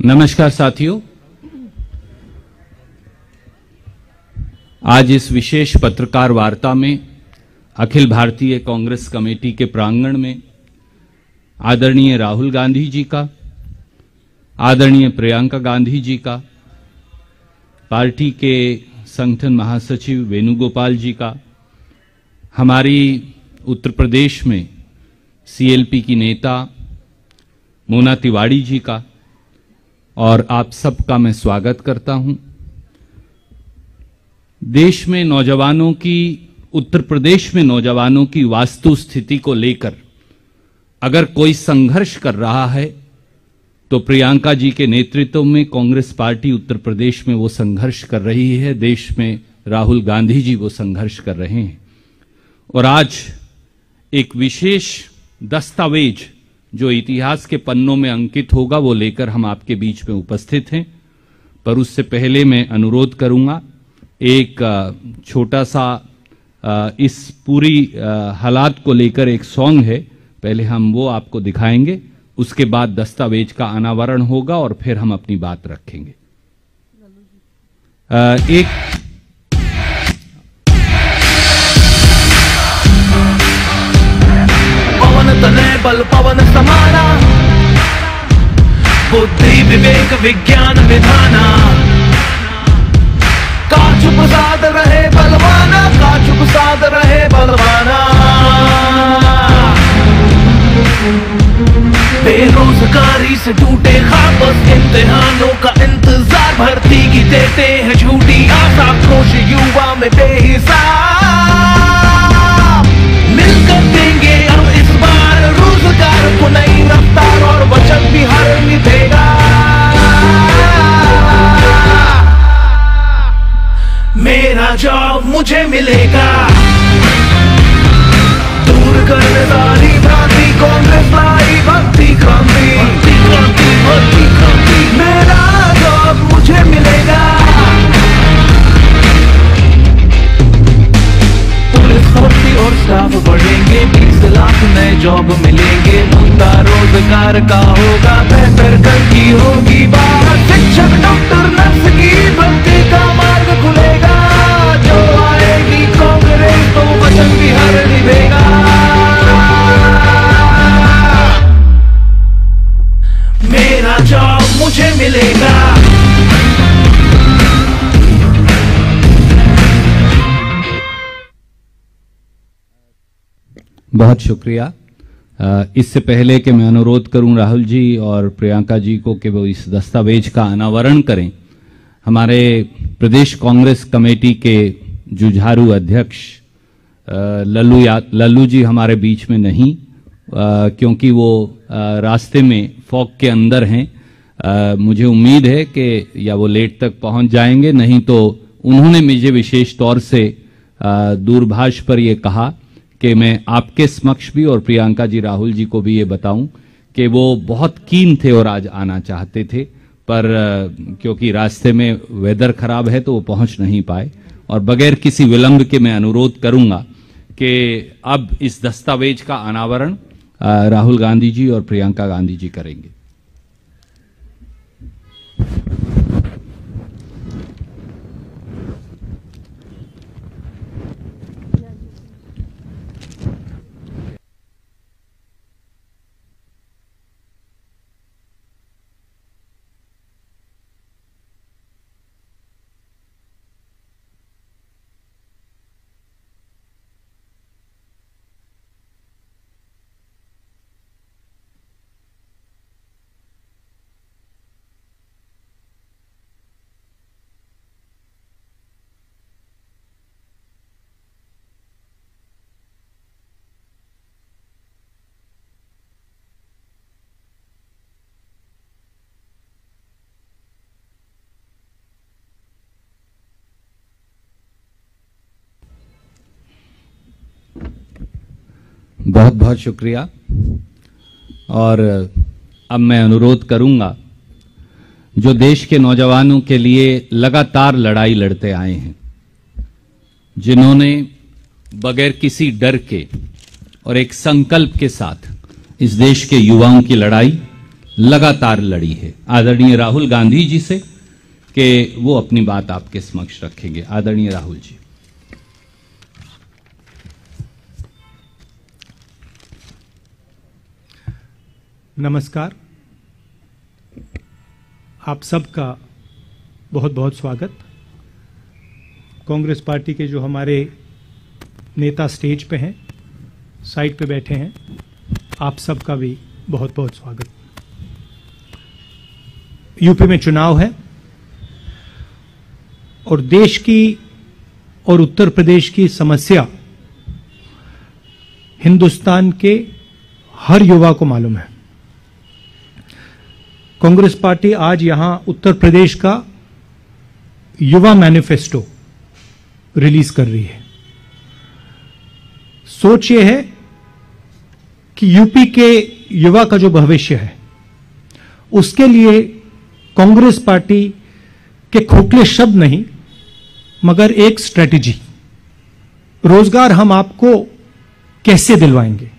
नमस्कार साथियों, आज इस विशेष पत्रकार वार्ता में अखिल भारतीय कांग्रेस कमेटी के प्रांगण में आदरणीय राहुल गांधी जी का, आदरणीय प्रियंका गांधी जी का, पार्टी के संगठन महासचिव वेणुगोपाल जी का, हमारी उत्तर प्रदेश में सीएलपी की नेता मोना तिवारी जी का और आप सबका मैं स्वागत करता हूं। देश में नौजवानों की, उत्तर प्रदेश में नौजवानों की वास्तु स्थिति को लेकर अगर कोई संघर्ष कर रहा है तो प्रियंका जी के नेतृत्व में कांग्रेस पार्टी उत्तर प्रदेश में वो संघर्ष कर रही है। देश में राहुल गांधी जी वो संघर्ष कर रहे हैं और आज एक विशेष दस्तावेज जो इतिहास के पन्नों में अंकित होगा वो लेकर हम आपके बीच में उपस्थित हैं। पर उससे पहले मैं अनुरोध करूंगा, एक छोटा सा इस पूरी हालात को लेकर एक सॉन्ग है, पहले हम वो आपको दिखाएंगे, उसके बाद दस्तावेज का अनावरण होगा और फिर हम अपनी बात रखेंगे। एक तने बल पवन समाना, बुद्धि विवेक विज्ञान विधाना, काछु प्रसाद रहे बलवाना, काछु प्रसाद रहे बलवाना। बेरोजगारी से टूटे ख्वाब, इम्तिहानों का इंतजार, भर्ती की देते हैं झूठी आशा, क्रोश युवा में बेहिसाब। मिलकर देंगे अब इस बार रोजगार को नई रफ्तार और वचन भी हर निभेगा। मेरा जॉब मुझे मिलेगा, दूर करने सारी भ्रांति, कांग्रेस लाई भक्ति क्रांति, भक्ति क्रांति। मेरा जॉब मुझे मिलेगा, भर्ती और स्टाफ बढ़ेंगे, 20 लाख नए जॉब मिलेंगे, मुद्दा रोजगार का होगा, बेहतर कल की होगी बात, शिक्षक डॉक्टर नर्स की भर्ती का मार्ग खुलेगा, जो आएगी कांग्रेस तो वचन भी हर निभेगा। मेरा जॉब मुझे मिलेगा। बहुत शुक्रिया। इससे पहले कि मैं अनुरोध करूं राहुल जी और प्रियंका जी को कि वो इस दस्तावेज का अनावरण करें, हमारे प्रदेश कांग्रेस कमेटी के जुझारू अध्यक्ष लल्लू जी हमारे बीच में नहीं, क्योंकि वो रास्ते में फॉग के अंदर हैं। मुझे उम्मीद है कि या वो लेट तक पहुंच जाएंगे, नहीं तो उन्होंने मुझे विशेष तौर से दूरभाष पर ये कहा कि मैं आपके समक्ष भी और प्रियंका जी, राहुल जी को भी ये बताऊं कि वो बहुत कीन थे और आज आना चाहते थे, पर क्योंकि रास्ते में वेदर खराब है तो वो पहुंच नहीं पाए। और बगैर किसी विलंब के मैं अनुरोध करूंगा कि अब इस दस्तावेज का अनावरण राहुल गांधी जी और प्रियंका गांधी जी करेंगे। बहुत बहुत शुक्रिया। और अब मैं अनुरोध करूंगा, जो देश के नौजवानों के लिए लगातार लड़ाई लड़ते आए हैं, जिन्होंने बगैर किसी डर के और एक संकल्प के साथ इस देश के युवाओं की लड़ाई लगातार लड़ी है। आदरणीय राहुल गांधी जी से कि वो अपनी बात आपके समक्ष रखेंगे। आदरणीय राहुल जी। नमस्कार, आप सबका बहुत बहुत स्वागत। कांग्रेस पार्टी के जो हमारे नेता स्टेज पे हैं, साइड पे बैठे हैं, आप सबका भी बहुत बहुत स्वागत। यूपी में चुनाव है और देश की और उत्तर प्रदेश की समस्या हिंदुस्तान के हर युवा को मालूम है। कांग्रेस पार्टी आज यहां उत्तर प्रदेश का युवा मैनिफेस्टो रिलीज कर रही है। सोच ये है कि यूपी के युवा का जो भविष्य है उसके लिए कांग्रेस पार्टी के खोखले शब्द नहीं मगर एक स्ट्रेटेजी, रोजगार हम आपको कैसे दिलवाएंगे,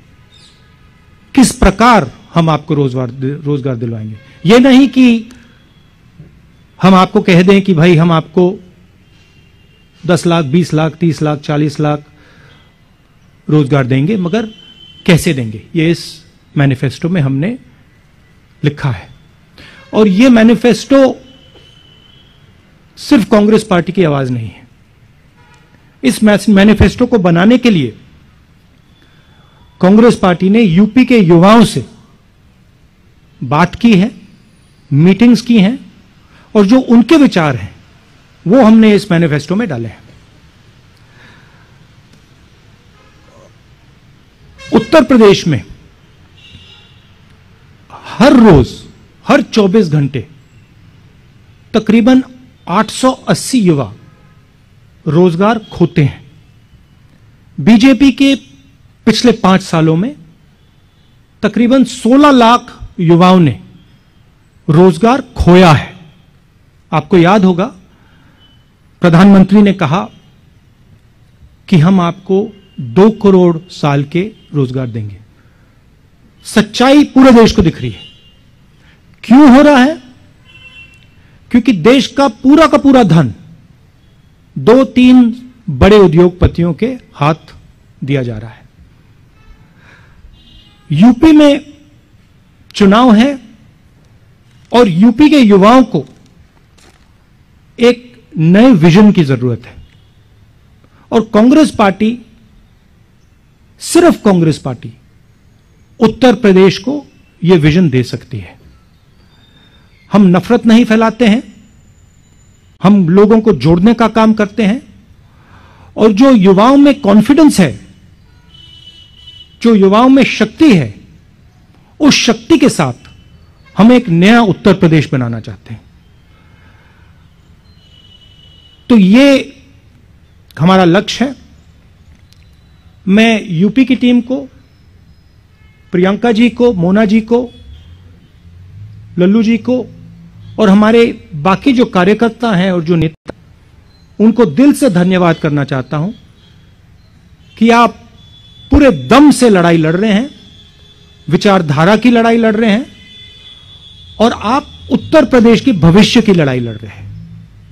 किस प्रकार हम आपको रोजगार दिलवाएंगे। ये नहीं कि हम आपको कह दें कि भाई हम आपको 10 लाख, 20 लाख, 30 लाख, 40 लाख रोजगार देंगे, मगर कैसे देंगे, ये इस मैनिफेस्टो में हमने लिखा है। और ये मैनिफेस्टो सिर्फ कांग्रेस पार्टी की आवाज नहीं है। इस मैनिफेस्टो को बनाने के लिए कांग्रेस पार्टी ने यूपी के युवाओं से बात की है, मीटिंग्स की हैं और जो उनके विचार हैं वो हमने इस मैनिफेस्टो में डाले हैं। उत्तर प्रदेश में हर रोज, हर 24 घंटे तकरीबन 880 युवा रोजगार खोते हैं। बीजेपी के पिछले 5 सालों में तकरीबन 16 लाख युवाओं ने रोजगार खोया है। आपको याद होगा प्रधानमंत्री ने कहा कि हम आपको 2 करोड़ साल के रोजगार देंगे। सच्चाई पूरे देश को दिख रही है। क्यों हो रहा है? क्योंकि देश का पूरा धन 2-3 बड़े उद्योगपतियों के हाथ दिया जा रहा है। यूपी में चुनाव है और यूपी के युवाओं को एक नए विजन की जरूरत है और कांग्रेस पार्टी, सिर्फ कांग्रेस पार्टी उत्तर प्रदेश को यह विजन दे सकती है। हम नफरत नहीं फैलाते हैं, हम लोगों को जोड़ने का काम करते हैं और जो युवाओं में कॉन्फिडेंस है, जो युवाओं में शक्ति है, उस शक्ति के साथ हम एक नया उत्तर प्रदेश बनाना चाहते हैं। तो ये हमारा लक्ष्य है। मैं यूपी की टीम को, प्रियंका जी को, मोना जी को, लल्लू जी को और हमारे बाकी जो कार्यकर्ता हैं और जो नेता, उनको दिल से धन्यवाद करना चाहता हूं कि आप पूरे दम से लड़ाई लड़ रहे हैं, विचारधारा की लड़ाई लड़ रहे हैं और आप उत्तर प्रदेश की भविष्य की लड़ाई लड़ रहे हैं।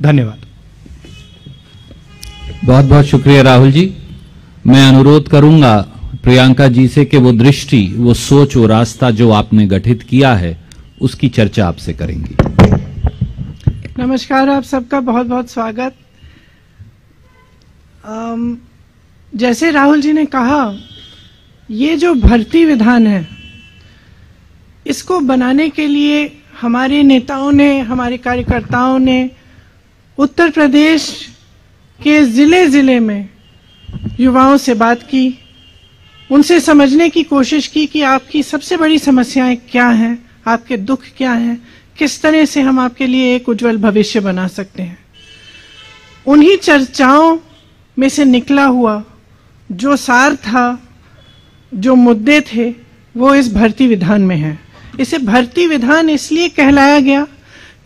धन्यवाद। बहुत बहुत शुक्रिया राहुल जी। मैं अनुरोध करूंगा प्रियंका जी से कि वो दृष्टि, वो सोच, वो रास्ता जो आपने गठित किया है उसकी चर्चा आपसे करेंगी। नमस्कार, आप सबका बहुत बहुत स्वागत। जैसे राहुल जी ने कहा, ये जो भर्ती विधान है इसको बनाने के लिए हमारे नेताओं ने, हमारे कार्यकर्ताओं ने उत्तर प्रदेश के जिले जिले में युवाओं से बात की, उनसे समझने की कोशिश की कि आपकी सबसे बड़ी समस्याएं क्या हैं, आपके दुख क्या हैं, किस तरह से हम आपके लिए एक उज्जवल भविष्य बना सकते हैं। उन्हीं चर्चाओं में से निकला हुआ जो सार था, जो मुद्दे थे, वो इस भर्ती विधान में है। इसे भर्ती विधान इसलिए कहलाया गया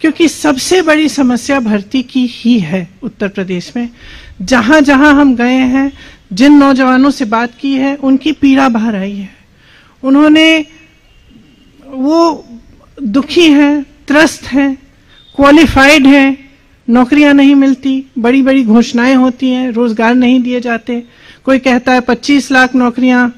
क्योंकि सबसे बड़ी समस्या भर्ती की ही है उत्तर प्रदेश में। जहां जहां हम गए हैं, जिन नौजवानों से बात की है, उनकी पीड़ा बाहर आई है। उन्होंने वो दुखी हैं, त्रस्त हैं, क्वालिफाइड हैं, नौकरियां नहीं मिलती, बड़ी बड़ी घोषणाएं होती हैं, रोजगार नहीं दिए जाते। कोई कहता है 25 लाख नौकरियां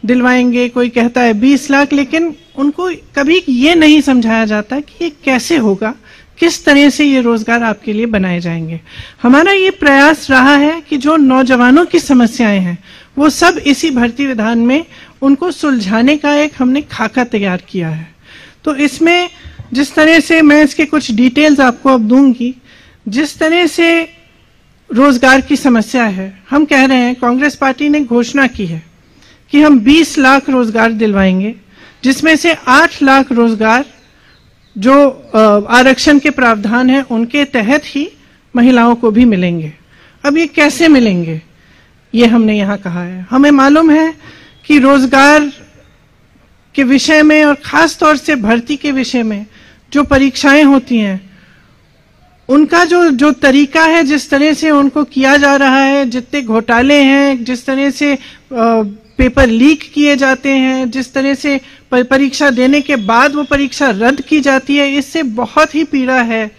दिलवाएंगे, कोई कहता है 20 लाख, लेकिन उनको कभी ये नहीं समझाया जाता कि ये कैसे होगा, किस तरह से ये रोजगार आपके लिए बनाए जाएंगे। हमारा ये प्रयास रहा है कि जो नौजवानों की समस्याएं हैं वो सब इसी भर्ती विधान में उनको सुलझाने का एक हमने खाका तैयार किया है। तो इसमें जिस तरह से मैं इसके कुछ डिटेल्स आपको अब दूंगी, जिस तरह से रोजगार की समस्या है, हम कह रहे हैं, कांग्रेस पार्टी ने घोषणा की है कि हम 20 लाख रोजगार दिलवाएंगे, जिसमें से 8 लाख रोजगार जो आरक्षण के प्रावधान है उनके तहत ही महिलाओं को भी मिलेंगे। अब ये कैसे मिलेंगे, ये हमने यहाँ कहा है। हमें मालूम है कि रोजगार के विषय में और खास तौर से भर्ती के विषय में जो परीक्षाएं होती हैं, उनका जो तरीका है, जिस तरह से उनको किया जा रहा है, जितने घोटाले हैं, जिस तरह से पेपर लीक किए जाते हैं, जिस तरह से परीक्षा देने के बाद वो परीक्षा रद्द की जाती है, इससे बहुत ही पीड़ा है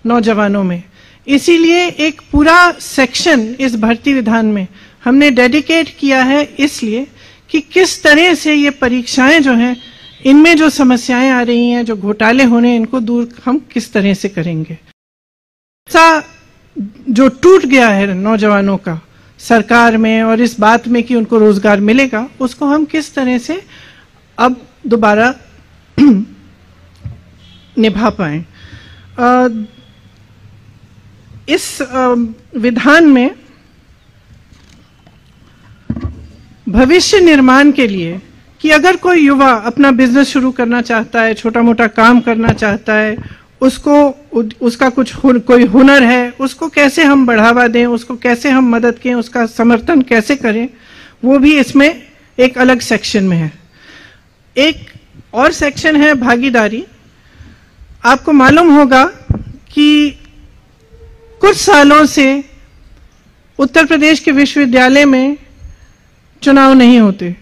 नौजवानों में। इसीलिए एक पूरा सेक्शन इस भर्ती विधान में हमने डेडिकेट किया है, इसलिए कि किस तरह से ये परीक्षाएं जो हैं, इनमें जो समस्याएं आ रही हैं, जो घोटाले होने, इनको दूर हम किस तरह से करेंगे। सा जो टूट गया है नौजवानों का सरकार में और इस बात में कि उनको रोजगार मिलेगा, उसको हम किस तरह से अब दोबारा निभा पाए। इस विधान में भविष्य निर्माण के लिए कि अगर कोई युवा अपना बिजनेस शुरू करना चाहता है, छोटा मोटा काम करना चाहता है, उसका कोई हुनर है, उसको कैसे हम बढ़ावा दें, उसको कैसे हम मदद करें, उसका समर्थन कैसे करें, वो भी इसमें एक अलग सेक्शन में है। एक और सेक्शन है भागीदारी। आपको मालूम होगा कि कुछ सालों से उत्तर प्रदेश के विश्वविद्यालय में चुनाव नहीं होते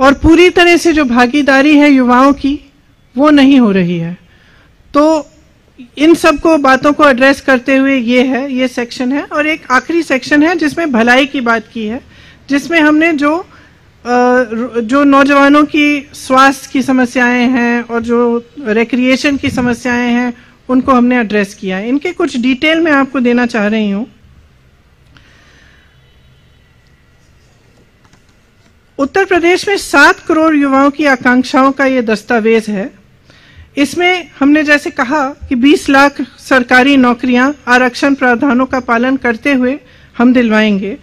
और पूरी तरह से जो भागीदारी है युवाओं की वो नहीं हो रही है। तो इन सब को बातों को एड्रेस करते हुए ये सेक्शन है। और एक आखिरी सेक्शन है जिसमें भलाई की बात की है, जिसमें हमने जो नौजवानों की स्वास्थ्य की समस्याएं हैं और जो रिक्रिएशन की समस्याएं हैं उनको हमने एड्रेस किया है। इनके कुछ डिटेल मैं आपको देना चाह रही हूं। उत्तर प्रदेश में 7 करोड़ युवाओं की आकांक्षाओं का ये दस्तावेज है। इसमें हमने जैसे कहा कि 20 लाख सरकारी नौकरियां आरक्षण प्रावधानों का पालन करते हुए हम दिलवाएंगे।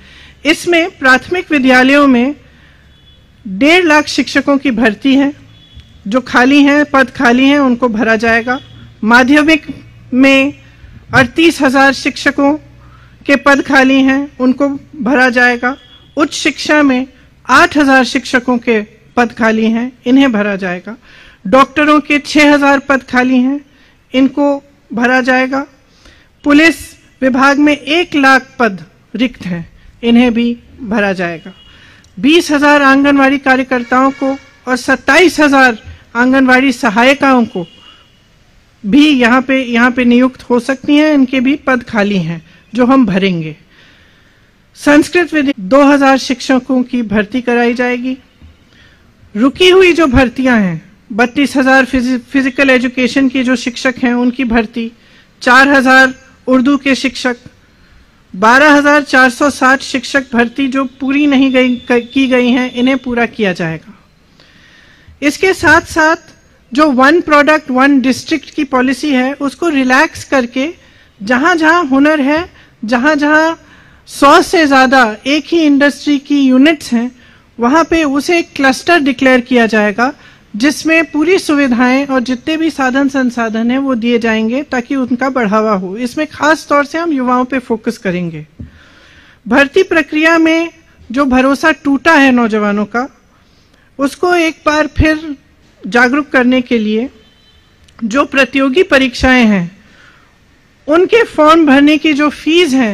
इसमें प्राथमिक विद्यालयों में 1.5 लाख शिक्षकों की भर्ती है, जो खाली हैं, पद खाली हैं, उनको भरा जाएगा। माध्यमिक में 38,000 शिक्षकों के पद खाली हैं, उनको भरा जाएगा। उच्च शिक्षा में 8,000 शिक्षकों के पद खाली हैं, इन्हें भरा जाएगा। डॉक्टरों के 6,000 पद खाली हैं, इनको भरा जाएगा। पुलिस विभाग में 1 लाख पद रिक्त हैं, इन्हें भी भरा जाएगा। 20,000 आंगनवाड़ी कार्यकर्ताओं को और 27,000 आंगनवाड़ी सहायिकाओं को भी यहाँ पे नियुक्त हो सकती हैं, इनके भी पद खाली हैं जो हम भरेंगे। संस्कृत विद्या 2,000 शिक्षकों की भर्ती कराई जाएगी। रुकी हुई जो भर्तियां हैं, 32,000 फिजिकल एजुकेशन की जो शिक्षक हैं उनकी भर्ती, 4,000 उर्दू के शिक्षक, 12,460 शिक्षक भर्ती जो पूरी नहीं की गई हैं, इन्हें पूरा किया जाएगा। इसके साथ साथ जो 1 प्रोडक्ट 1 डिस्ट्रिक्ट की पॉलिसी है उसको रिलैक्स करके जहां जहां हुनर है, जहां जहां 100 से ज्यादा एक ही इंडस्ट्री की यूनिट्स हैं, वहां पे उसे एक क्लस्टर डिक्लेयर किया जाएगा जिसमें पूरी सुविधाएं और जितने भी साधन संसाधन हैं वो दिए जाएंगे ताकि उनका बढ़ावा हो। इसमें खास तौर से हम युवाओं पे फोकस करेंगे। भर्ती प्रक्रिया में जो भरोसा टूटा है नौजवानों का, उसको एक बार फिर जागरूक करने के लिए जो प्रतियोगी परीक्षाएं हैं उनके फॉर्म भरने की जो फीस है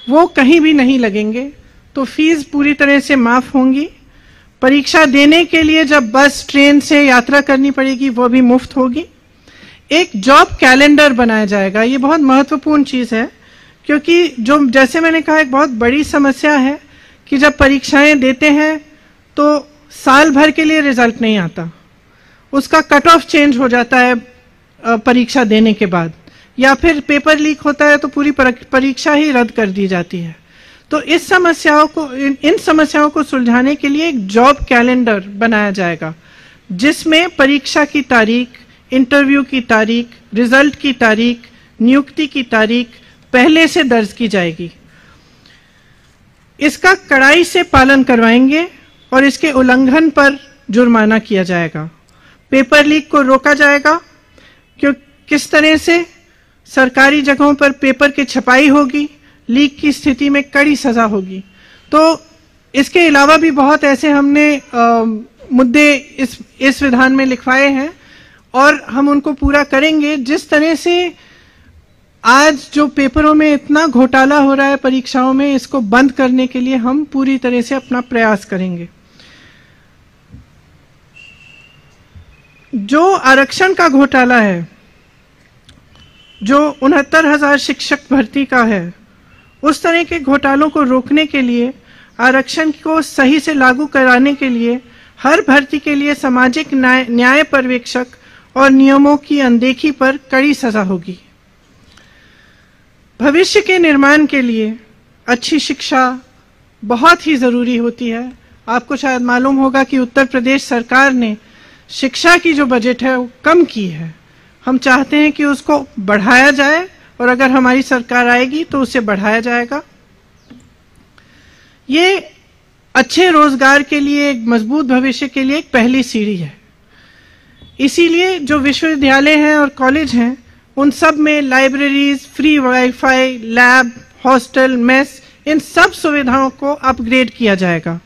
वो कहीं भी नहीं लगेंगे, तो फीस पूरी तरह से माफ होंगी। परीक्षा देने के लिए जब बस ट्रेन से यात्रा करनी पड़ेगी वो भी मुफ्त होगी। एक जॉब कैलेंडर बनाया जाएगा, ये बहुत महत्वपूर्ण चीज है, क्योंकि जो जैसे मैंने कहा एक बहुत बड़ी समस्या है कि जब परीक्षाएं देते हैं तो साल भर के लिए रिजल्ट नहीं आता, उसका कट ऑफ चेंज हो जाता है परीक्षा देने के बाद, या फिर पेपर लीक होता है तो पूरी परीक्षा ही रद्द कर दी जाती है। तो इन समस्याओं को सुलझाने के लिए एक जॉब कैलेंडर बनाया जाएगा, जिसमें परीक्षा की तारीख, इंटरव्यू की तारीख, रिजल्ट की तारीख, नियुक्ति की तारीख पहले से दर्ज की जाएगी। इसका कड़ाई से पालन करवाएंगे और इसके उल्लंघन पर जुर्माना किया जाएगा। पेपर लीक को रोका जाएगा, क्यों किस तरह से सरकारी जगहों पर पेपर की छपाई होगी, लीक की स्थिति में कड़ी सजा होगी। तो इसके अलावा भी बहुत ऐसे हमने मुद्दे इस विधान में लिखवाए हैं और हम उनको पूरा करेंगे। जिस तरह से आज जो पेपरों में इतना घोटाला हो रहा है परीक्षाओं में, इसको बंद करने के लिए हम पूरी तरह से अपना प्रयास करेंगे। जो आरक्षण का घोटाला है, जो 69,000 शिक्षक भर्ती का है, उस तरह के घोटालों को रोकने के लिए, आरक्षण को सही से लागू कराने के लिए हर भर्ती के लिए सामाजिक न्याय पर्यवेक्षक और नियमों की अनदेखी पर कड़ी सजा होगी। भविष्य के निर्माण के लिए अच्छी शिक्षा बहुत ही जरूरी होती है। आपको शायद मालूम होगा कि उत्तर प्रदेश सरकार ने शिक्षा की जो बजट है वो कम की है। हम चाहते हैं कि उसको बढ़ाया जाए और अगर हमारी सरकार आएगी तो उसे बढ़ाया जाएगा। ये अच्छे रोजगार के लिए, एक मजबूत भविष्य के लिए एक पहली सीढ़ी है। इसीलिए जो विश्वविद्यालय हैं और कॉलेज हैं, उन सब में libraries, free wifi, lab, hostel, mess, इन सब सुविधाओं को अपग्रेड किया जाएगा।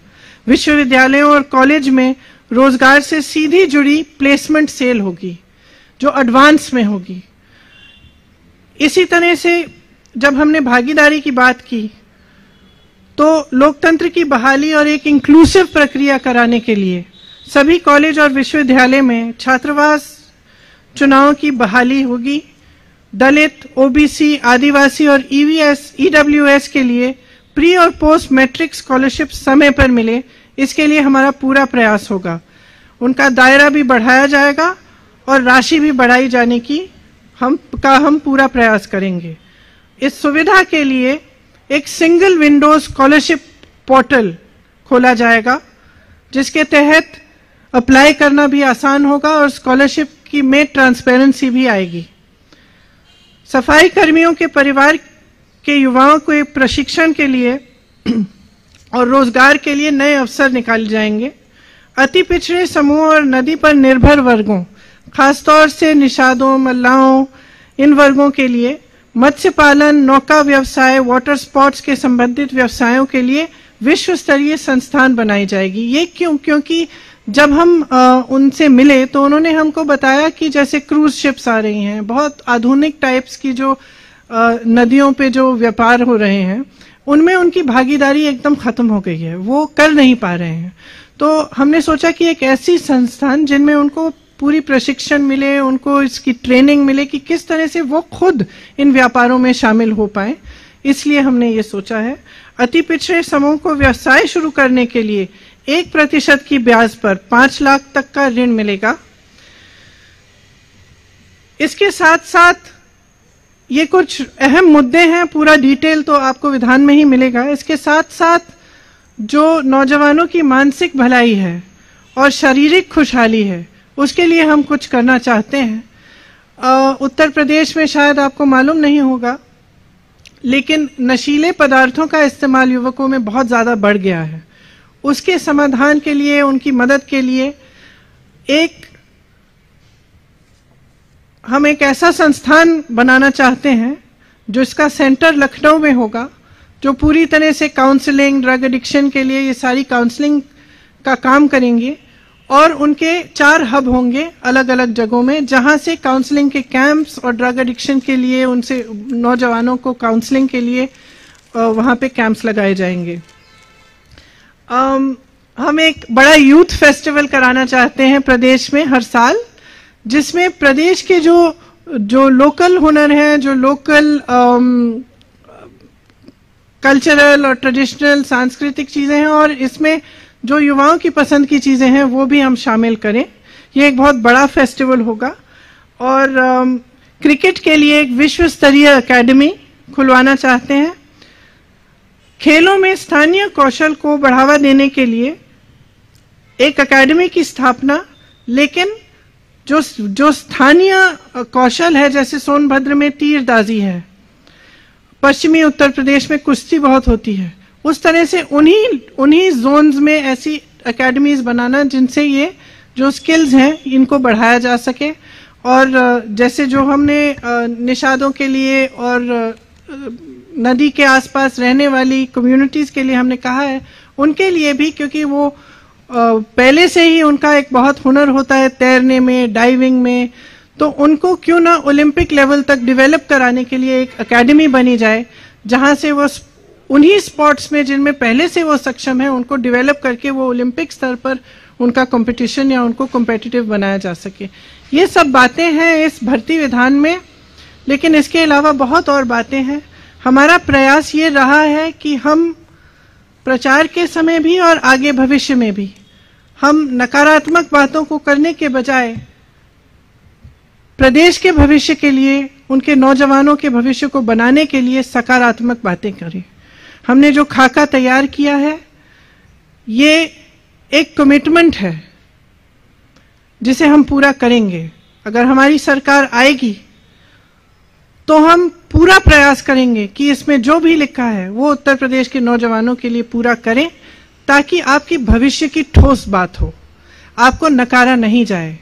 विश्वविद्यालयों और कॉलेज में रोजगार से सीधी जुड़ी प्लेसमेंट सेल होगी, जो एडवांस में होगी। इसी तरह से जब हमने भागीदारी की बात की, तो लोकतंत्र की बहाली और एक इंक्लूसिव प्रक्रिया कराने के लिए सभी कॉलेज और विश्वविद्यालय में छात्रावास चुनाव की बहाली होगी। दलित, ओबीसी, आदिवासी और ईडब्ल्यूएस के लिए प्री और पोस्ट मैट्रिक स्कॉलरशिप समय पर मिले, इसके लिए हमारा पूरा प्रयास होगा। उनका दायरा भी बढ़ाया जाएगा और राशि भी बढ़ाई जाने की हम पूरा प्रयास करेंगे। इस सुविधा के लिए एक सिंगल विंडो स्कॉलरशिप पोर्टल खोला जाएगा, जिसके तहत अप्लाई करना भी आसान होगा और स्कॉलरशिप की में ट्रांसपेरेंसी भी आएगी। सफाई कर्मियों के परिवार के युवाओं को एक प्रशिक्षण के लिए और रोजगार के लिए नए अवसर निकाले जाएंगे। अति पिछड़े समूह और नदी पर निर्भर वर्गों, खासतौर से निषादों, मल्लाहों, इन वर्गों के लिए मत्स्य पालन, नौका व्यवसाय, वाटर स्पोर्ट्स के संबंधित व्यवसायों के लिए विश्व स्तरीय संस्थान बनाई जाएगी। ये क्योंकि जब हम उनसे मिले तो उन्होंने हमको बताया कि जैसे क्रूज शिप्स आ रही हैं, बहुत आधुनिक टाइप्स की जो नदियों पे जो व्यापार हो रहे हैं, उनमें उनकी भागीदारी एकदम खत्म हो गई है, वो कर नहीं पा रहे हैं। तो हमने सोचा कि एक ऐसी संस्थान जिनमें उनको पूरी प्रशिक्षण मिले, उनको इसकी ट्रेनिंग मिले कि किस तरह से वो खुद इन व्यापारों में शामिल हो पाए, इसलिए हमने ये सोचा है। अति पिछड़े समूह को व्यवसाय शुरू करने के लिए 1% की ब्याज पर 5 लाख तक का ऋण मिलेगा। इसके साथ साथ ये कुछ अहम मुद्दे हैं, पूरा डिटेल तो आपको विधान में ही मिलेगा। इसके साथ साथ जो नौजवानों की मानसिक भलाई है और शारीरिक खुशहाली है, उसके लिए हम कुछ करना चाहते हैं। उत्तर प्रदेश में शायद आपको मालूम नहीं होगा, लेकिन नशीले पदार्थों का इस्तेमाल युवकों में बहुत ज्यादा बढ़ गया है। उसके समाधान के लिए, उनकी मदद के लिए हम एक ऐसा संस्थान बनाना चाहते हैं जिसका सेंटर लखनऊ में होगा, जो पूरी तरह से काउंसलिंग, ड्रग एडिक्शन के लिए ये सारी काउंसलिंग का काम करेंगे। और उनके 4 हब होंगे अलग अलग जगहों में, जहां से काउंसलिंग के कैंप्स और ड्रग एडिक्शन के लिए उनसे नौजवानों को काउंसलिंग के लिए वहां पे कैंप्स लगाए जाएंगे। हम एक बड़ा यूथ फेस्टिवल कराना चाहते हैं प्रदेश में हर साल, जिसमें प्रदेश के जो लोकल हुनर हैं, जो लोकल कल्चरल और ट्रेडिशनल सांस्कृतिक चीजें हैं, और इसमें जो युवाओं की पसंद की चीजें हैं वो भी हम शामिल करें। ये एक बहुत बड़ा फेस्टिवल होगा। और क्रिकेट के लिए एक विश्व स्तरीय एकेडमी खुलवाना चाहते हैं। खेलों में स्थानीय कौशल को बढ़ावा देने के लिए एक एकेडमी की स्थापना, लेकिन जो स्थानीय कौशल है, जैसे सोनभद्र में तीरंदाजी है, पश्चिमी उत्तर प्रदेश में कुश्ती बहुत होती है, उस तरह से उन्हीं जोन्स में ऐसी एकेडमीज बनाना जिनसे ये जो स्किल्स हैं इनको बढ़ाया जा सके। और जैसे जो हमने निषादों के लिए और नदी के आसपास रहने वाली कम्युनिटीज के लिए हमने कहा है, उनके लिए भी, क्योंकि वो पहले से ही उनका एक बहुत हुनर होता है तैरने में, डाइविंग में, तो उनको क्यों ना ओलंपिक लेवल तक डेवलप कराने के लिए एक एकेडमी बनी जाए, जहां से वो उन्हीं स्पोर्ट्स में जिनमें पहले से वो सक्षम है उनको डेवलप करके वो ओलंपिक स्तर पर उनका कंपटीशन या उनको कॉम्पिटिटिव बनाया जा सके। ये सब बातें हैं इस भर्ती विधान में, लेकिन इसके अलावा बहुत और बातें हैं। हमारा प्रयास ये रहा है कि हम प्रचार के समय भी और आगे भविष्य में भी हम नकारात्मक बातों को करने के बजाय प्रदेश के भविष्य के लिए, उनके नौजवानों के भविष्य को बनाने के लिए सकारात्मक बातें करें। हमने जो खाका तैयार किया है ये एक कमिटमेंट है जिसे हम पूरा करेंगे। अगर हमारी सरकार आएगी तो हम पूरा प्रयास करेंगे कि इसमें जो भी लिखा है वो उत्तर प्रदेश के नौजवानों के लिए पूरा करें, ताकि आपकी भविष्य की ठोस बात हो, आपको नकारा नहीं जाए।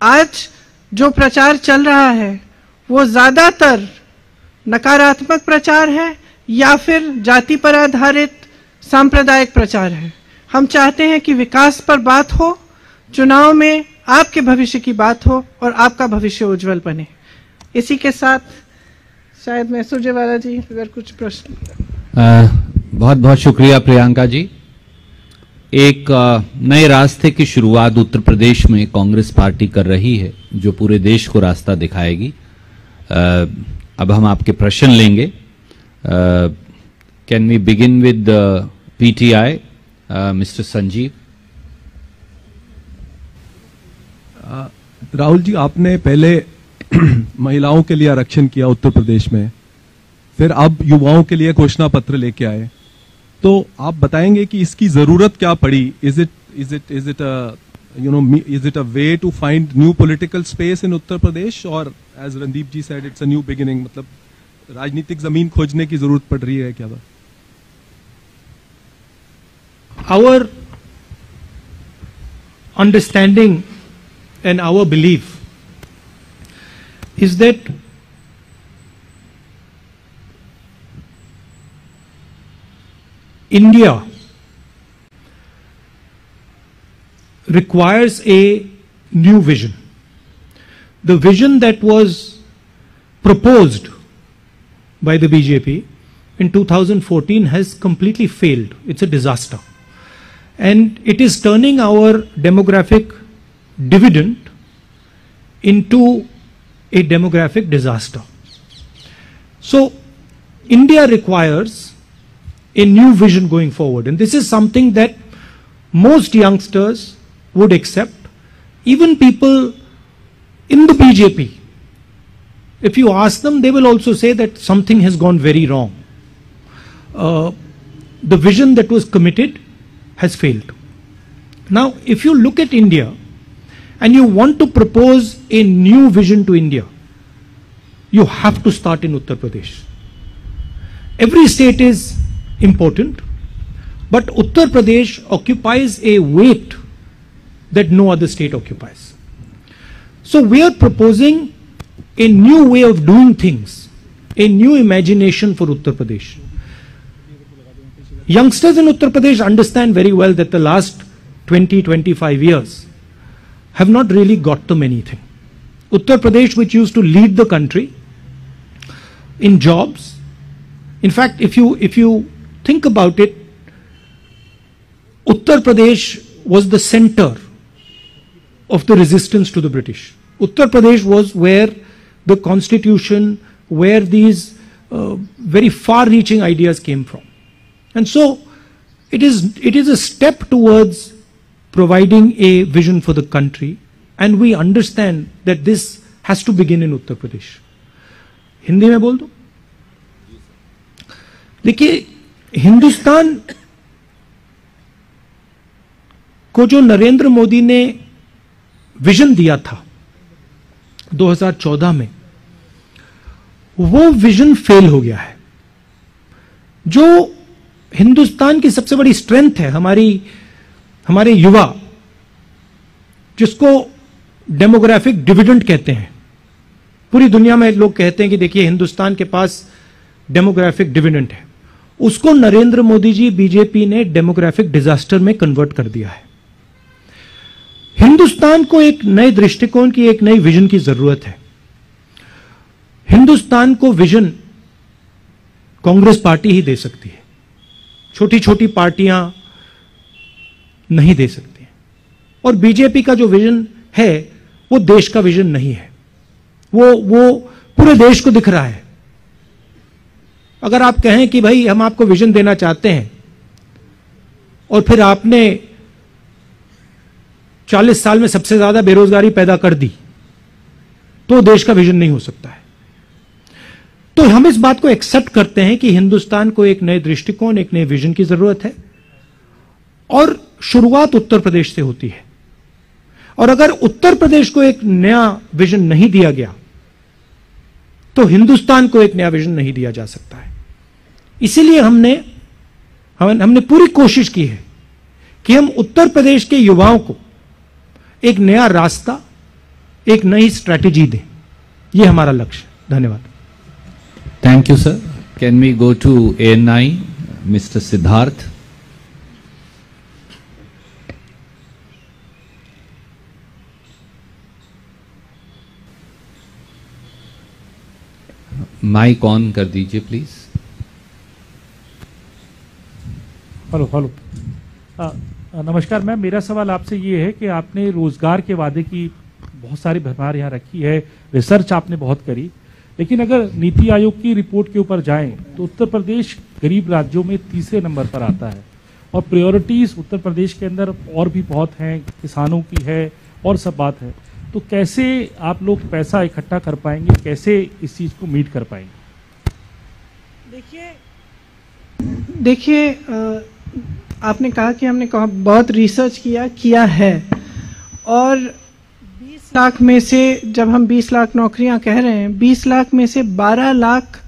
आज जो प्रचार चल रहा है वो ज्यादातर नकारात्मक प्रचार है या फिर जाति पर आधारित सांप्रदायिक प्रचार है। हम चाहते हैं कि विकास पर बात हो, चुनाव में आपके भविष्य की बात हो और आपका भविष्य उज्जवल बने। इसी के साथ शायद मैं सुरजेवाला जी अगर कुछ प्रश्न। बहुत बहुत शुक्रिया प्रियंका जी। एक नए रास्ते की शुरुआत उत्तर प्रदेश में कांग्रेस पार्टी कर रही है, जो पूरे देश को रास्ता दिखाएगी। अब हम आपके प्रश्न लेंगे। Can we begin with PTI, mister Sanjeev. Rahul ji, आपने पहले महिलाओं के लिए आरक्षण किया उत्तर प्रदेश में, फिर अब युवाओं के लिए घोषणा पत्र लेके आए, तो आप बताएंगे कि इसकी जरूरत क्या पड़ी? Is it a way to find new political space in Uttar Pradesh, और as Randeep ji said it's a new beginning, मतलब राजनीतिक जमीन खोजने की जरूरत पड़ रही है क्या? Our understanding and our belief is that India requires a new vision. The vision that was proposed by the BJP in 2014 has completely failed. It's a disaster. And it is turning our demographic dividend into a demographic disaster. So India requires a new vision going forward, and this is something that most youngsters would accept. Even people in the BJP, if you ask them, they will also say that something has gone very wrong. The vision that was committed has failed. Now, if you look at India and you want to propose a new vision to India, you have to start in Uttar Pradesh. Every state is important, but Uttar Pradesh occupies a weight that no other state occupies. So we are proposing a new way of doing things, a new imagination for Uttar Pradesh. Youngsters in Uttar Pradesh understand very well that the last 20-25 years have not really got them anything. Uttar Pradesh, which used to lead the country in jobs, in fact, if you think about it, Uttar Uttar Pradesh was the center of the resistance to the British. Uttar Pradesh was where the constitution, where these very far-reaching ideas came from. And so it is a step towards providing a vision for the country, and we understand that this has to begin in Uttar Pradesh. Hindi में बोल दो. देखिए, हिंदुस्तान को जो नरेंद्र मोदी ने vision दिया था 2014 में, वो विजन फेल हो गया है. जो हिंदुस्तान की सबसे बड़ी स्ट्रेंथ है, हमारे युवा, जिसको डेमोग्राफिक डिविडेंड कहते हैं. पूरी दुनिया में लोग कहते हैं कि देखिए हिंदुस्तान के पास डेमोग्राफिक डिविडेंड है. उसको नरेंद्र मोदी जी, बीजेपी ने डेमोग्राफिक डिजास्टर में कन्वर्ट कर दिया है. हिंदुस्तान को एक नए दृष्टिकोण की, एक नई विजन की जरूरत है. हिंदुस्तान को विजन कांग्रेस पार्टी ही दे सकती है. छोटी छोटी पार्टियां नहीं दे सकती. और बीजेपी का जो विजन है वो देश का विजन नहीं है. वो पूरे देश को दिख रहा है. अगर आप कहें कि भाई हम आपको विजन देना चाहते हैं और फिर आपने 40 साल में सबसे ज्यादा बेरोजगारी पैदा कर दी, तो देश का विजन नहीं हो सकता है. तो हम इस बात को एक्सेप्ट करते हैं कि हिंदुस्तान को एक नए दृष्टिकोण, एक नए विजन की जरूरत है, और शुरुआत उत्तर प्रदेश से होती है. और अगर उत्तर प्रदेश को एक नया विजन नहीं दिया गया तो हिंदुस्तान को एक नया विजन नहीं दिया जा सकता है. इसीलिए हमने पूरी कोशिश की है कि हम उत्तर प्रदेश के युवाओं को एक नया रास्ता, एक नई स्ट्रैटेजी दें. यह हमारा लक्ष्य है. धन्यवाद. Thank you, sir. Can we go to ANI, Mr. Siddharth? Mic on कर दीजिए प्लीज. हेलो. नमस्कार मैम, मेरा सवाल आपसे ये है कि आपने रोजगार के वादे की बहुत सारी भरमार यहाँ रखी है, रिसर्च आपने बहुत करी, लेकिन अगर नीति आयोग की रिपोर्ट के ऊपर जाएं तो उत्तर प्रदेश गरीब राज्यों में तीसरे नंबर पर आता है. और प्रायोरिटीज उत्तर प्रदेश के अंदर और भी बहुत हैं, किसानों की है और सब बात है. तो कैसे आप लोग पैसा इकट्ठा कर पाएंगे, कैसे इस चीज को मीट कर पाएंगे? देखिए आपने कहा कि हमने बहुत रिसर्च किया है, और 20 लाख में से, जब हम 20 लाख नौकरियां कह रहे हैं, 20 लाख में से 12 लाख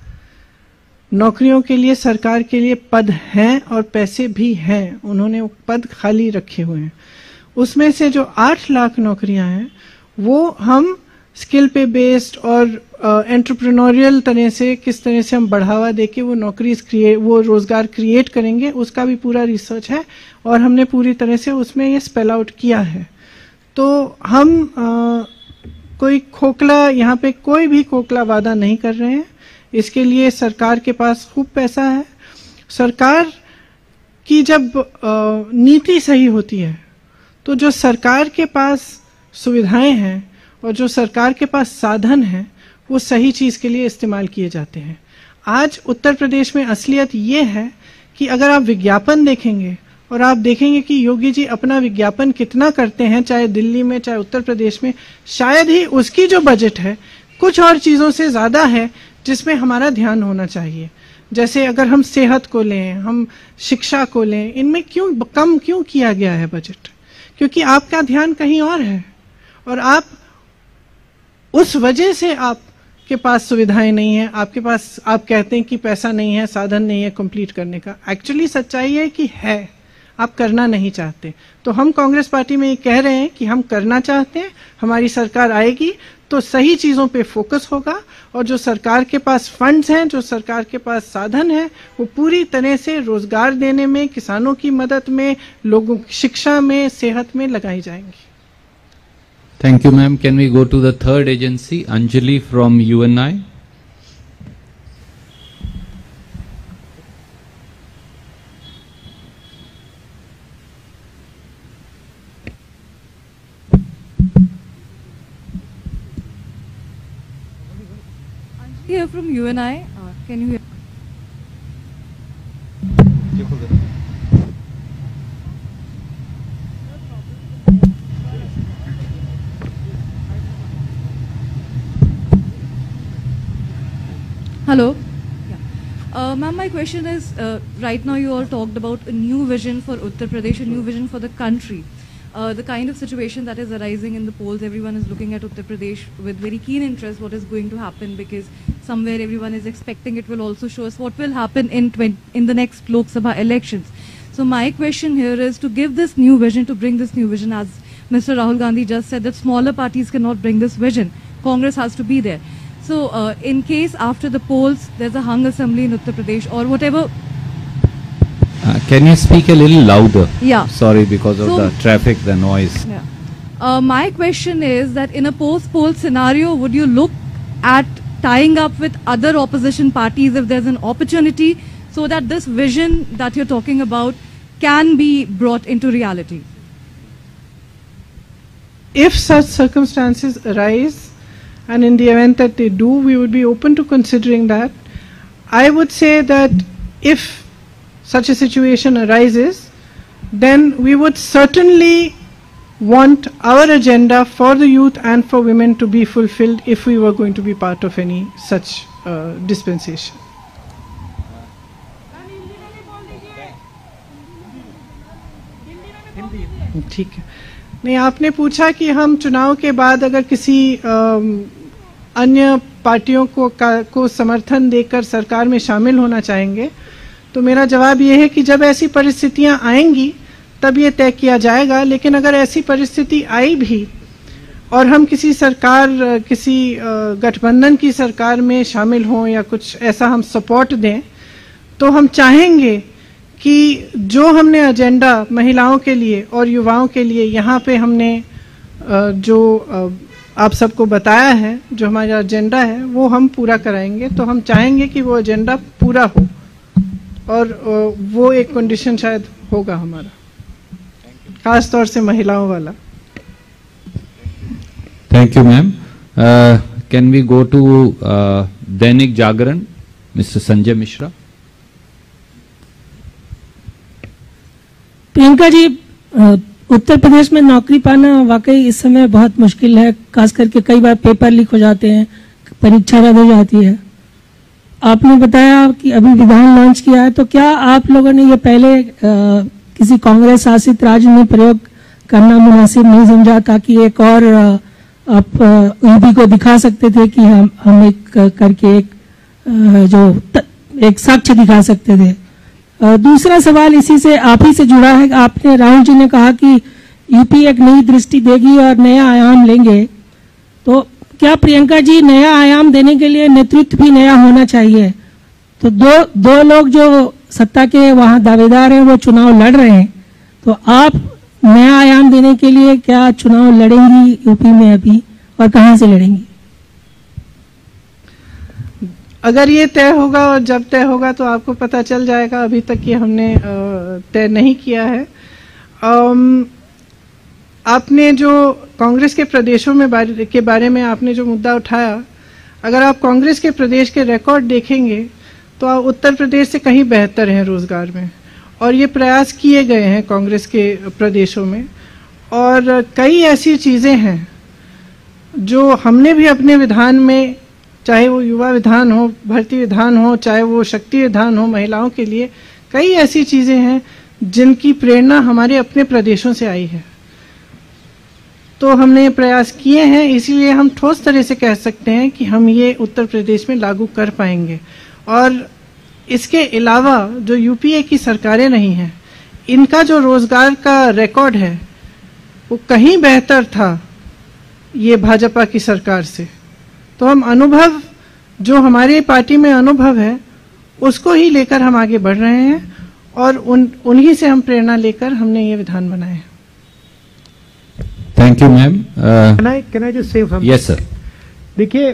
नौकरियों के लिए सरकार के लिए पद हैं और पैसे भी हैं. उन्होंने वो पद खाली रखे हुए हैं. उसमें से जो 8 लाख नौकरियां हैं वो हम स्किल पे बेस्ड और एंटरप्रेन्योरियल तरह से, किस तरह से हम बढ़ावा देके वो रोजगार क्रिएट करेंगे, उसका भी पूरा रिसर्च है और हमने पूरी तरह से उसमें ये स्पेल आउट किया है. तो हम कोई खोखला, यहाँ पे कोई भी खोखला वादा नहीं कर रहे हैं. इसके लिए सरकार के पास खूब पैसा है. सरकार की जब नीति सही होती है तो जो सरकार के पास सुविधाएं हैं और जो सरकार के पास साधन हैं वो सही चीज के लिए इस्तेमाल किए जाते हैं. आज उत्तर प्रदेश में असलियत ये है कि अगर आप विज्ञापन देखेंगे और आप देखेंगे कि योगी जी अपना विज्ञापन कितना करते हैं, चाहे दिल्ली में चाहे उत्तर प्रदेश में, शायद ही उसकी जो बजट है कुछ और चीजों से ज्यादा है जिसमें हमारा ध्यान होना चाहिए. जैसे अगर हम सेहत को लें, हम शिक्षा को लें, इनमें कम क्यों किया गया है बजट? क्योंकि आपका ध्यान कहीं और है और आप उस वजह से आपके पास सुविधाएं नहीं है, आपके पास, आप कहते हैं कि पैसा नहीं है, साधन नहीं है कंप्लीट करने का. एक्चुअली सच्चाई है कि है, आप करना नहीं चाहते. तो हम कांग्रेस पार्टी में ये कह रहे हैं कि हम करना चाहते हैं. हमारी सरकार आएगी तो सही चीजों पे फोकस होगा और जो सरकार के पास फंड्स हैं, जो सरकार के पास साधन है, वो पूरी तरह से रोजगार देने में, किसानों की मदद में, लोगों की शिक्षा में, सेहत में लगाई जाएंगी. Thank you, ma'am. Can we go to the third agency, Anjali from UNI? hear from UNI? Can you hear? Hello. Yeah. Ma'am, my question is, right now you all talked about a new vision for Uttar Pradesh, a new vision for the country. The kind of situation that is arising in the polls, everyone is looking at Uttar Pradesh with very keen interest what is going to happen, because somewhere everyone is expecting it will also show us what will happen in the next Lok Sabha elections. So my question here is to give this new vision, to bring this new vision, as Mr. Rahul Gandhi just said, that smaller parties cannot bring this vision. Congress has to be there. So in case after the polls there's a hung assembly in Uttar Pradesh or whatever. Can you speak a little louder? Yeah. Sorry, because of the traffic, the noise. Yeah. My question is that in a post-poll scenario, would you look at tying up with other opposition parties if there's an opportunity, so that this vision that you're talking about can be brought into reality? If such circumstances arise, and in the event that they do, we would be open to considering that. I would say that if such a situation arises, then we would certainly want our agenda for the youth and for women to be fulfilled if we were going to be part of any such dispensation. ठीक है. नहीं, आपने पूछा कि हम चुनाव के बाद अगर किसी अन्य पार्टियों को समर्थन देकर सरकार में शामिल होना चाहेंगे, तो मेरा जवाब ये है कि जब ऐसी परिस्थितियां आएंगी तब ये तय किया जाएगा. लेकिन अगर ऐसी परिस्थिति आई भी और हम किसी गठबंधन की सरकार में शामिल हों या कुछ ऐसा हम सपोर्ट दें, तो हम चाहेंगे कि जो हमने एजेंडा महिलाओं के लिए और युवाओं के लिए यहाँ पे हमने जो आप सबको बताया है, जो हमारा एजेंडा है, वो हम पूरा कराएंगे. तो हम चाहेंगे कि वो एजेंडा पूरा हो, और वो एक कंडीशन शायद होगा हमारा, खास तौर से महिलाओं वाला. Thank you ma'am. Can we go to Dainik Jagran, mister Sanjay Mishra. Priyanka ji, Uttar Pradesh में नौकरी पाना वाकई इस समय बहुत मुश्किल है. खास करके कई बार पेपर लीक हो जाते हैं, परीक्षा रद्द हो जाती है. आपने बताया कि अभी विधान लॉन्च किया है, तो क्या आप लोगों ने ये पहले किसी कांग्रेस शासित राज्य में प्रयोग करना मुनासिब नहीं समझा, ताकि एक और आप यूपी को दिखा सकते थे कि हम एक करके एक साक्ष्य दिखा सकते थे. दूसरा सवाल इसी से आप ही से जुड़ा है. आपने, राहुल जी ने कहा कि यूपी एक नई दृष्टि देगी और नया आयाम लेंगे, तो क्या प्रियंका जी नया आयाम देने के लिए नेतृत्व भी नया होना चाहिए? तो दो लोग जो सत्ता के वहां दावेदार हैं वो चुनाव लड़ रहे हैं, तो आप नया आयाम देने के लिए क्या चुनाव लड़ेंगी यूपी में अभी, और कहां से लड़ेंगी? अगर ये तय होगा और जब तय होगा तो आपको पता चल जाएगा. अभी तक ये हमने तय नहीं किया है. आपने जो कांग्रेस के प्रदेशों में के बारे में आपने जो मुद्दा उठाया, अगर आप कांग्रेस के प्रदेश के रिकॉर्ड देखेंगे तो आप उत्तर प्रदेश से कहीं बेहतर हैं रोजगार में, और ये प्रयास किए गए हैं कांग्रेस के प्रदेशों में. और कई ऐसी चीज़ें हैं जो हमने भी अपने विधान में, चाहे वो युवा विधान हो, भर्ती विधान हो, चाहे वो शक्ति विधान हो महिलाओं के लिए, कई ऐसी चीज़ें हैं जिनकी प्रेरणा हमारे अपने प्रदेशों से आई है. तो हमने ये प्रयास किए हैं, इसीलिए हम ठोस तरह से कह सकते हैं कि हम ये उत्तर प्रदेश में लागू कर पाएंगे. और इसके अलावा जो यूपीए की सरकारें रही हैं, इनका जो रोजगार का रिकॉर्ड है वो कहीं बेहतर था ये भाजपा की सरकार से. तो हम अनुभव, जो हमारी पार्टी में अनुभव है, उसको ही लेकर हम आगे बढ़ रहे हैं, और उन्हीं से हम प्रेरणा लेकर हमने ये विधान बनाए हैं. Thank you ma'am. Can I just say something? Yes sir. देखिए,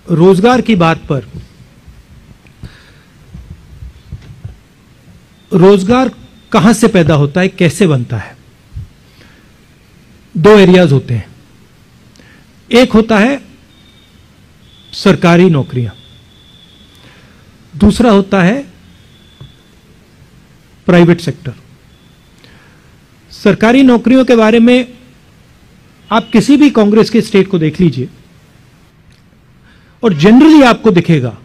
रोजगार की बात पर, रोजगार कहां से पैदा होता है, कैसे बनता है? दो एरियाज होते हैं. एक होता है सरकारी नौकरियां, दूसरा होता है प्राइवेट सेक्टर। सरकारी नौकरियों के बारे में आप किसी भी कांग्रेस के स्टेट को देख लीजिए और जनरली आपको दिखेगा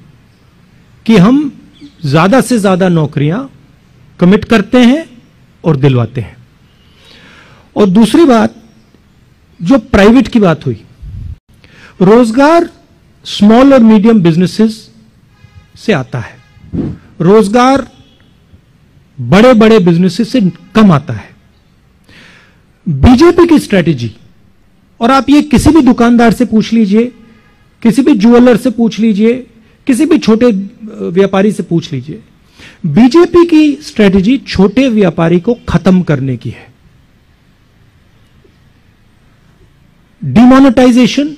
कि हम ज्यादा से ज्यादा नौकरियां कमिट करते हैं और दिलवाते हैं। और दूसरी बात, जो प्राइवेट की बात हुई, रोजगार स्मॉल और मीडियम बिजनेसेस से आता है, रोजगार बड़े बड़े बिजनेसेस से कम आता है। बीजेपी की स्ट्रेटेजी, और आप ये किसी भी दुकानदार से पूछ लीजिए, किसी भी ज्वेलर से पूछ लीजिए, किसी भी छोटे व्यापारी से पूछ लीजिए, बीजेपी की स्ट्रेटेजी छोटे व्यापारी को खत्म करने की है। डिमोनेटाइजेशन,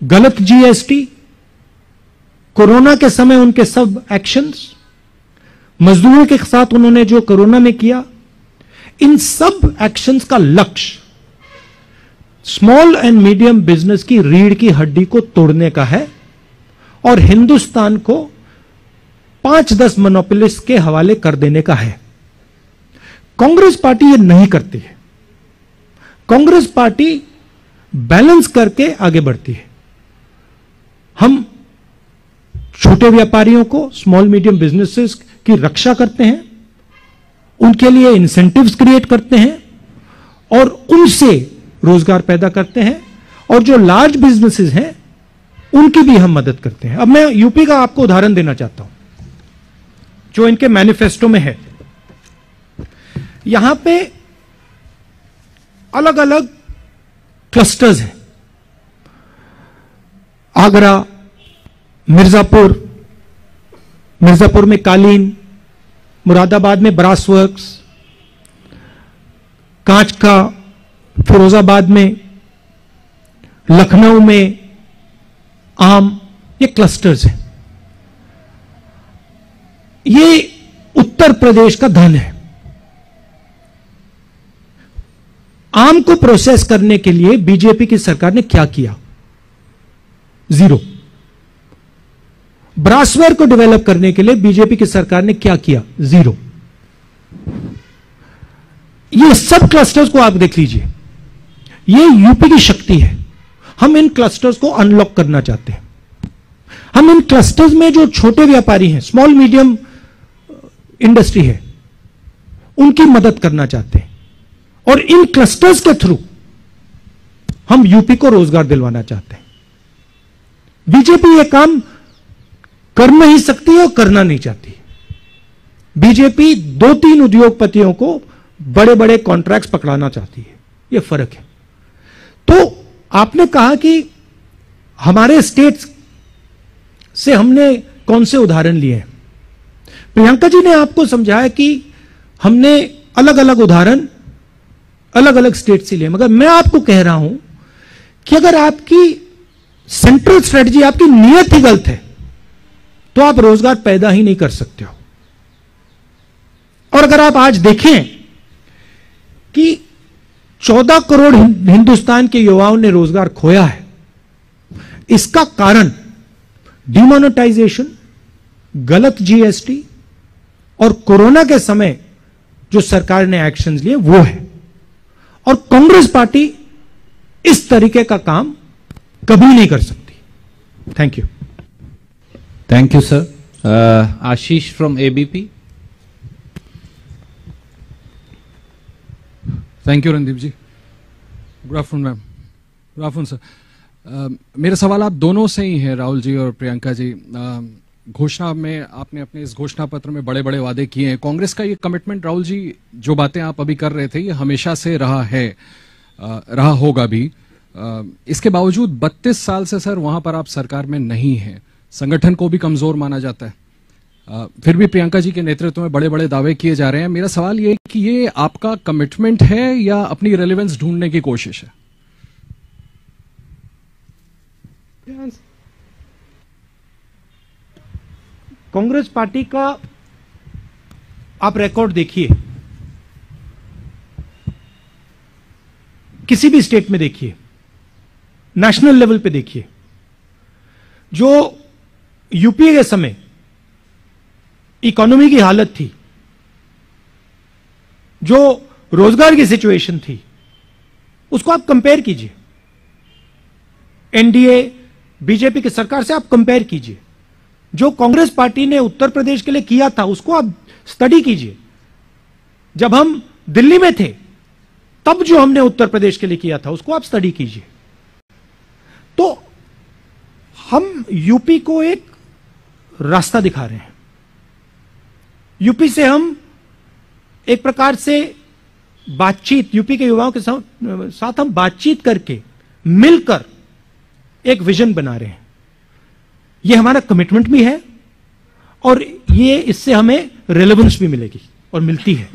गलत जीएसटी, कोरोना के समय उनके सब एक्शंस, मजदूरों के साथ उन्होंने जो कोरोना में किया, इन सब एक्शंस का लक्ष्य स्मॉल एंड मीडियम बिजनेस की रीढ़ की हड्डी को तोड़ने का है और हिंदुस्तान को 5-10 मोनोपोलिस्ट के हवाले कर देने का है। कांग्रेस पार्टी ये नहीं करती है। कांग्रेस पार्टी बैलेंस करके आगे बढ़ती है। हम छोटे व्यापारियों को, स्मॉल मीडियम बिजनेसेस की रक्षा करते हैं, उनके लिए इंसेंटिव्स क्रिएट करते हैं और उनसे रोजगार पैदा करते हैं, और जो लार्ज बिजनेसेस हैं उनकी भी हम मदद करते हैं। अब मैं यूपी का आपको उदाहरण देना चाहता हूं जो इनके मैनिफेस्टो में है। यहां पे अलग अलग क्लस्टर्स हैं, आगरा, मिर्जापुर में कालीन, मुरादाबाद में ब्रास वर्क्स, कांच का, फिरोजाबाद में, लखनऊ में आम, ये क्लस्टर्स हैं। ये उत्तर प्रदेश का धन है। आम को प्रोसेस करने के लिए बीजेपी की सरकार ने क्या किया? जीरो। ब्रासवेयर को डेवलप करने के लिए बीजेपी की सरकार ने क्या किया? जीरो। ये सब क्लस्टर्स को आप देख लीजिए, ये यूपी की शक्ति है। हम इन क्लस्टर्स को अनलॉक करना चाहते हैं। हम इन क्लस्टर्स में जो छोटे व्यापारी हैं, स्मॉल मीडियम इंडस्ट्री है, उनकी मदद करना चाहते हैं और इन क्लस्टर्स के थ्रू हम यूपी को रोजगार दिलवाना चाहते हैं। बीजेपी यह काम कर नहीं सकती और करना नहीं चाहती। बीजेपी 2-3 उद्योगपतियों को बड़े बड़े कॉन्ट्रैक्ट्स पकड़ाना चाहती है। यह फर्क है। तो आपने कहा कि हमारे स्टेट्स से हमने कौन से उदाहरण लिए हैं। प्रियंका जी ने आपको समझाया कि हमने अलग अलग उदाहरण अलग अलग स्टेट से लिए, मगर मैं आपको कह रहा हूं कि अगर आपकी सेंट्रल स्ट्रेटजी, आपकी नीयत ही गलत है, तो आप रोजगार पैदा ही नहीं कर सकते हो। और अगर आप आज देखें कि 14 करोड़ हिंदुस्तान के युवाओं ने रोजगार खोया है, इसका कारण डिमोनेटाइजेशन, गलत जीएसटी और कोरोना के समय जो सरकार ने एक्शंस लिए वो है। और कांग्रेस पार्टी इस तरीके का काम कभी नहीं कर सकती। Thank you. Thank you sir. Ashish from ABP. Thank you Randeep ji. Good afternoon ma'am. Good afternoon sir. मेरा सवाल आप दोनों से ही है, राहुल जी और प्रियंका जी। घोषणा में आपने अपने इस घोषणा पत्र में बड़े बड़े वादे किए हैं। कांग्रेस का ये कमिटमेंट, राहुल जी, जो बातें आप अभी कर रहे थे, ये हमेशा से रहा है, रहा होगा भी। इसके बावजूद 32 साल से सर वहां पर आप सरकार में नहीं हैं। संगठन को भी कमजोर माना जाता है। फिर भी प्रियंका जी के नेतृत्व में बड़े बड़े दावे किए जा रहे हैं। मेरा सवाल ये है कि ये आपका कमिटमेंट है या अपनी रेलेवेंस ढूंढने की कोशिश है? कांग्रेस पार्टी का आप रिकॉर्ड देखिए, किसी भी स्टेट में देखिए, नेशनल लेवल पे देखिए, जो यूपीए के समय इकोनॉमी की हालत थी, जो रोजगार की सिचुएशन थी, उसको आप कंपेयर कीजिए। एनडीए बीजेपी की सरकार से आप कंपेयर कीजिए। जो कांग्रेस पार्टी ने उत्तर प्रदेश के लिए किया था उसको आप स्टडी कीजिए। जब हम दिल्ली में थे तब जो हमने उत्तर प्रदेश के लिए किया था उसको आप स्टडी कीजिए। तो हम यूपी को एक रास्ता दिखा रहे हैं। यूपी से हम एक प्रकार से बातचीत, यूपी के युवाओं के साथ हम बातचीत करके मिलकर एक विजन बना रहे हैं। यह हमारा कमिटमेंट भी है और ये इससे हमें रेलेवेंस भी मिलेगी और मिलती है।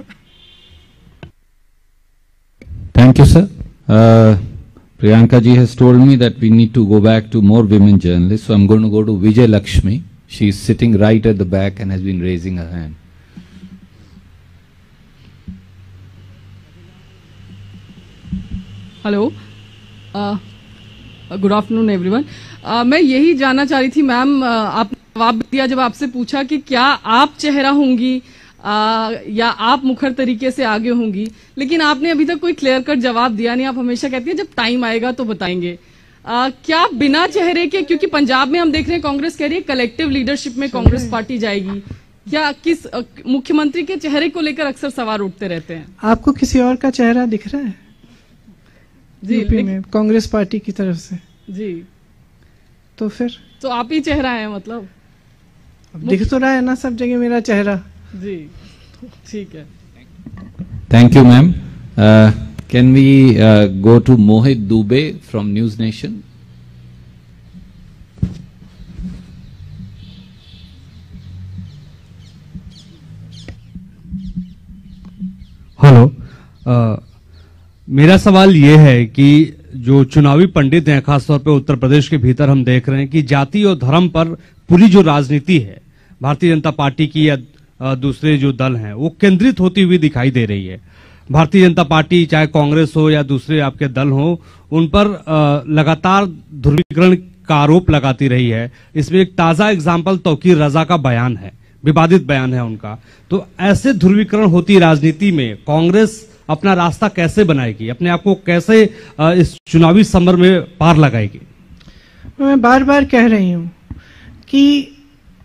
Thank you, sir. Priyanka ji has told me that we need to go back to more women journalists, so I'm going to go to Vijay Lakshmi. She is sitting right at the back and has been raising her hand. Hello, good afternoon everyone. मैं यही जानना चाह रही थी ma'am, आपने जवाब दिया जब आपसे पूछा कि क्या आप चेहरा होंगी या आप मुखर तरीके से आगे होंगी, लेकिन आपने अभी तक कोई क्लियर कट जवाब दिया नहीं। आप हमेशा कहती हैं जब टाइम आएगा तो बताएंगे। क्या बिना चेहरे के, क्योंकि पंजाब में हम देख रहे हैं कांग्रेस कह रही है कलेक्टिव लीडरशिप में कांग्रेस पार्टी जाएगी, क्या किस मुख्यमंत्री के चेहरे को लेकर अक्सर सवाल उठते रहते हैं? आपको किसी और का चेहरा दिख रहा है जी यूपी में कांग्रेस पार्टी की तरफ से? जी, तो फिर तो आप ही चेहरा है मतलब? अब दिख तो रहा है ना सब जगह मेरा चेहरा। जी, ठीक है। Thank you, ma'am. Can we go to Mohit Dubey from News Nation? Hello, मेरा सवाल ये है कि जो चुनावी पंडित हैं, खासतौर पे उत्तर प्रदेश के भीतर हम देख रहे हैं कि जाति और धर्म पर पूरी जो राजनीति है भारतीय जनता पार्टी की या दूसरे जो दल हैं वो केंद्रित होती हुई दिखाई दे रही है। भारतीय जनता पार्टी चाहे कांग्रेस हो या दूसरे आपके दल हो, उन पर लगातार ध्रुवीकरण का आरोप लगाती रही है। इसमें एक ताजा एग्जाम्पल तौकीर रजा का बयान है, विवादित बयान है उनका। तो ऐसे ध्रुवीकरण होती राजनीति में कांग्रेस अपना रास्ता कैसे बनाएगी, अपने आप को कैसे इस चुनावी समर में पार लगाएगी? मैं बार बार कह रही हूं कि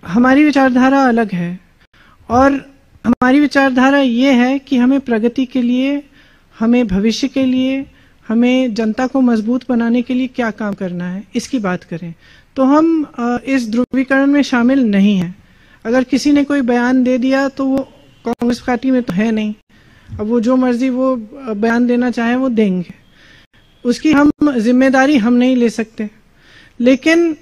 हमारी विचारधारा अलग है और हमारी विचारधारा ये है कि हमें प्रगति के लिए, हमें भविष्य के लिए, हमें जनता को मजबूत बनाने के लिए क्या काम करना है इसकी बात करें। तो हम इस ध्रुवीकरण में शामिल नहीं हैं। अगर किसी ने कोई बयान दे दिया तो वो कांग्रेस पार्टी में तो है नहीं, अब वो जो मर्जी वो बयान देना चाहे वो देंगे, उसकी हम जिम्मेदारी हम नहीं ले सकते। लेकिन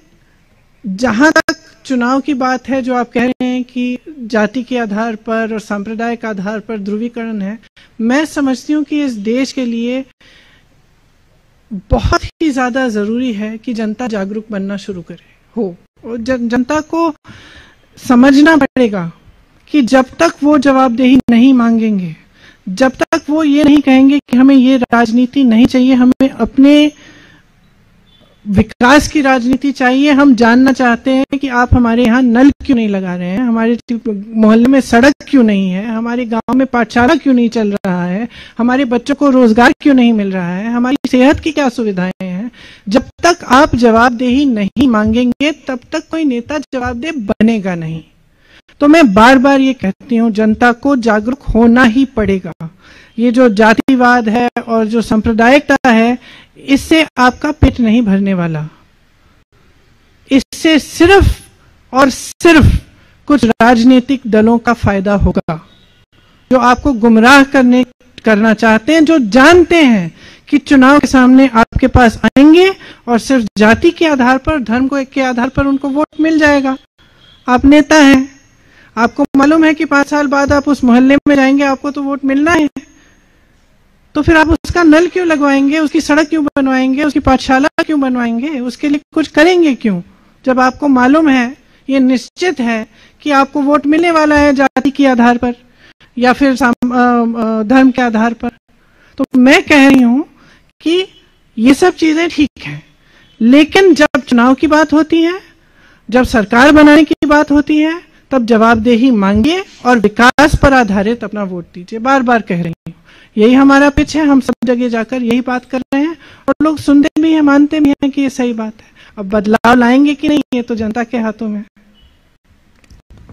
जहां तक चुनाव की बात है, जो आप कह रहे हैं कि जाति के आधार पर और सांप्रदाय के आधार पर ध्रुवीकरण है, मैं समझती हूँ कि इस देश के लिए बहुत ही ज्यादा जरूरी है कि जनता जागरूक बनना शुरू करे हो। और जनता को समझना पड़ेगा कि जब तक वो जवाबदेही नहीं मांगेंगे, जब तक वो ये नहीं कहेंगे कि हमें ये राजनीति नहीं चाहिए, हमें अपने विकास की राजनीति चाहिए, हम जानना चाहते हैं कि आप हमारे यहाँ नल क्यों नहीं लगा रहे हैं, हमारे मोहल्ले में सड़क क्यों नहीं है, हमारे गांव में पाठशाला क्यों नहीं चल रहा है, हमारे बच्चों को रोजगार क्यों नहीं मिल रहा है, हमारी सेहत की क्या सुविधाएं हैं। जब तक आप जवाबदेही नहीं मांगेंगे तब तक कोई नेता जवाबदेह बनेगा नहीं। तो मैं बार बार ये कहती हूँ, जनता को जागरूक होना ही पड़ेगा। ये जो जातिवाद है और जो सांप्रदायिकता है, इससे आपका पेट नहीं भरने वाला। इससे सिर्फ और सिर्फ कुछ राजनीतिक दलों का फायदा होगा जो आपको गुमराह करना चाहते हैं, जो जानते हैं कि चुनाव के सामने आपके पास आएंगे और सिर्फ जाति के आधार पर, धर्म के आधार पर उनको वोट मिल जाएगा। आप नेता हैं, आपको मालूम है कि 5 साल बाद आप उस मोहल्ले में जाएंगे, आपको तो वोट मिलना है, तो फिर आप उसका नल क्यों लगवाएंगे, उसकी सड़क क्यों बनवाएंगे, उसकी पाठशाला क्यों बनवाएंगे, उसके लिए कुछ करेंगे क्यों, जब आपको मालूम है, ये निश्चित है कि आपको वोट मिलने वाला है जाति के आधार पर या फिर धर्म के आधार पर। तो मैं कह रही हूं कि ये सब चीजें ठीक हैं, लेकिन जब चुनाव की बात होती है जब सरकार बनाने की बात होती है तब जवाबदेही मांगिए और विकास पर आधारित अपना वोट दीजिए। बार बार कह रही हूँ, यही हमारा पिच है। हम सब जगह जाकर यही बात कर रहे हैं और लोग सुनते भी हैं, मानते भी हैं कि ये सही बात है। अब बदलाव लाएंगे कि नहीं, ये तो जनता के हाथों में।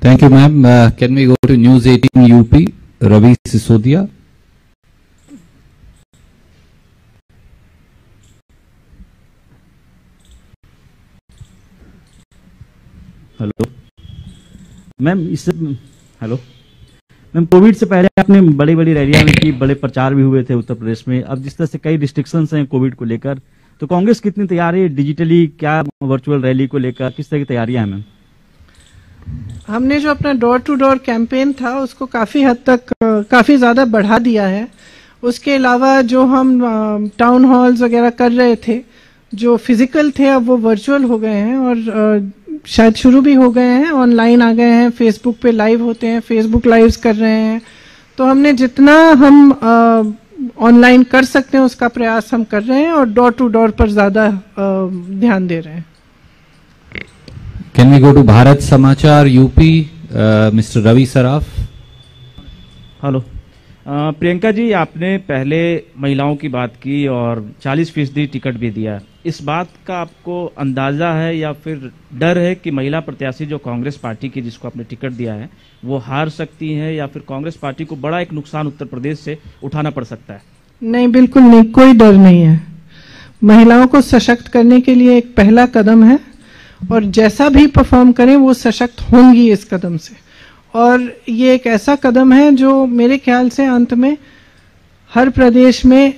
Thank you ma'am. Can we go to news 18 UP, Ravi Sisodia. Hello ma'am, hello ma'am, Covid से पहले आपने बड़ी बड़ी रैलियां भी की, बड़े प्रचार भी हुए थे उत्तर प्रदेश में। अब जिस तरह से कई रिस्ट्रिक्शंस हैं कोविड को लेकर, तो कांग्रेस कितनी तैयार है डिजिटली, क्या वर्चुअल रैली को लेकर किस तरह की तैयारियां हैं मैम? हमने जो अपना डोर टू डोर कैंपेन था उसको काफी हद तक काफी ज्यादा बढ़ा दिया है। उसके अलावा जो हम टाउन हॉल्स वगैरह कर रहे थे, जो फिजिकल थे, अब वो वर्चुअल हो गए हैं और शायद शुरू भी हो गए हैं, ऑनलाइन आ गए हैं, फेसबुक पे लाइव होते हैं, फेसबुक लाइव्स कर रहे हैं। तो हमने जितना हम ऑनलाइन कर सकते हैं उसका प्रयास हम कर रहे हैं और डोर टू डोर पर ज्यादा ध्यान दे रहे हैं। Can we go to Bharat Samachar UP, mister Ravi Saraf. Hello Priyanka ji, आपने पहले महिलाओं की बात की और 40% टिकट भी दिया। इस बात का आपको अंदाजा है या फिर डर है कि महिला प्रत्याशी जो कांग्रेस पार्टी की जिसको आपने टिकट दिया है वो हार सकती है, या फिर कांग्रेस पार्टी को बड़ा एक नुकसान उत्तर प्रदेश से उठाना पड़ सकता है? नहीं, बिल्कुल नहीं, कोई डर नहीं है। महिलाओं को सशक्त करने के लिए एक पहला कदम है और जैसा भी परफॉर्म करें वो सशक्त होंगी इस कदम से। और ये एक ऐसा कदम है जो मेरे ख्याल से अंत में हर प्रदेश में